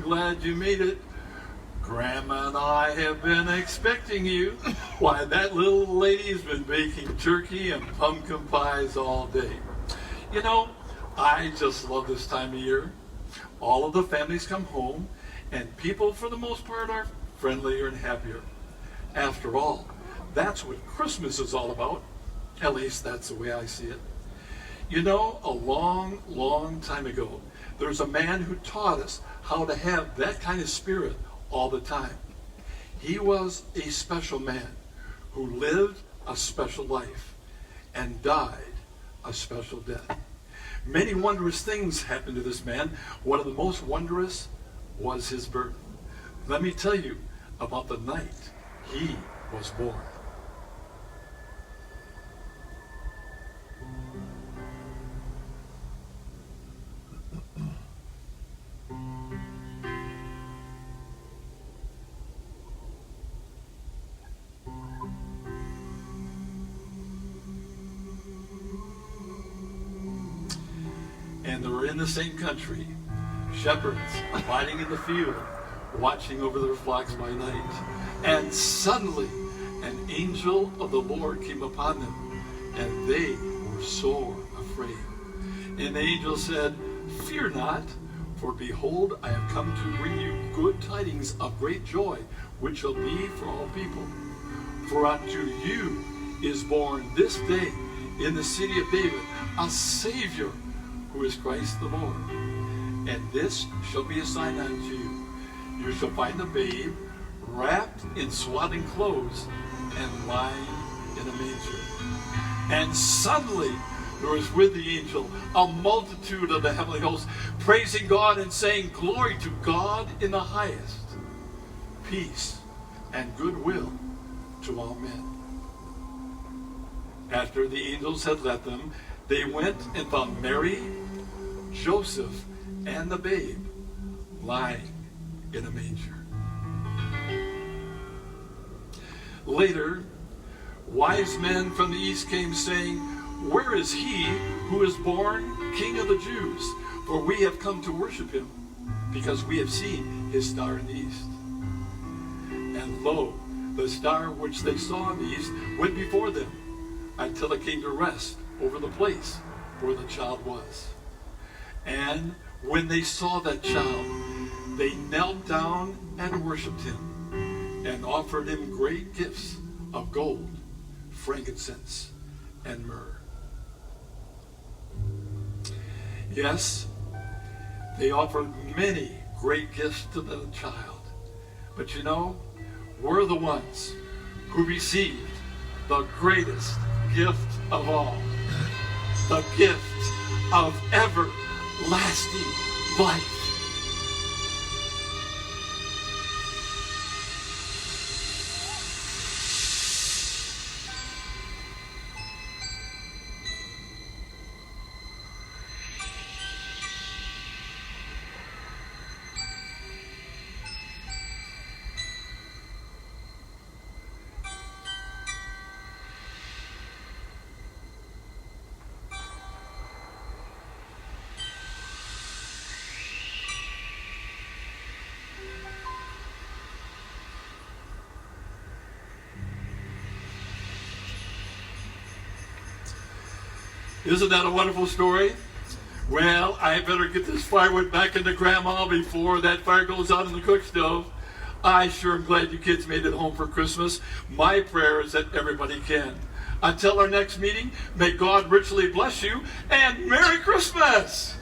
glad you made it. Grandma and I have been expecting you. Why, that little lady's been baking turkey and pumpkin pies all day. You know, I just love this time of year. All of the families come home, and people, for the most part, are friendlier and happier. After all, that's what Christmas is all about. At least that's the way I see it. You know, a long, long time ago, there was a man who taught us how to have that kind of spirit all the time. He was a special man who lived a special life and died a special death. Many wondrous things happened to this man. One of the most wondrous was his birth. Let me tell you about the night he was born. And they were in the same country, shepherds abiding in the field, watching over their flocks by night. And suddenly an angel of the Lord came upon them, and they were sore afraid. And the angel said, "Fear not, for behold, I have come to bring you good tidings of great joy, which shall be for all people. For unto you is born this day in the city of David a Savior, who is Christ the Lord. And this shall be a sign unto you. You shall find the babe wrapped in swaddling clothes and lying in a manger." And suddenly there was with the angel a multitude of the heavenly hosts, praising God and saying, "Glory to God in the highest, peace and goodwill to all men." After the angels had left them, they went and found Mary, Joseph, and the babe lying in a manger. Later, wise men from the east came saying, "Where is he who is born King of the Jews? For we have come to worship him, because we have seen his star in the east." And lo, the star which they saw in the east went before them, until it came to rest over the place where the child was. And when they saw that child, they knelt down and worshipped him, and offered him great gifts of gold, frankincense, and myrrh. Yes, they offered many great gifts to the child. But you know, we're the ones who received the greatest gift of all, the gift of everlasting life. Isn't that a wonderful story? Well, I better get this firewood back into Grandma before that fire goes out in the cook stove. I sure am glad you kids made it home for Christmas. My prayer is that everybody can. Until our next meeting, may God richly bless you, and Merry Christmas!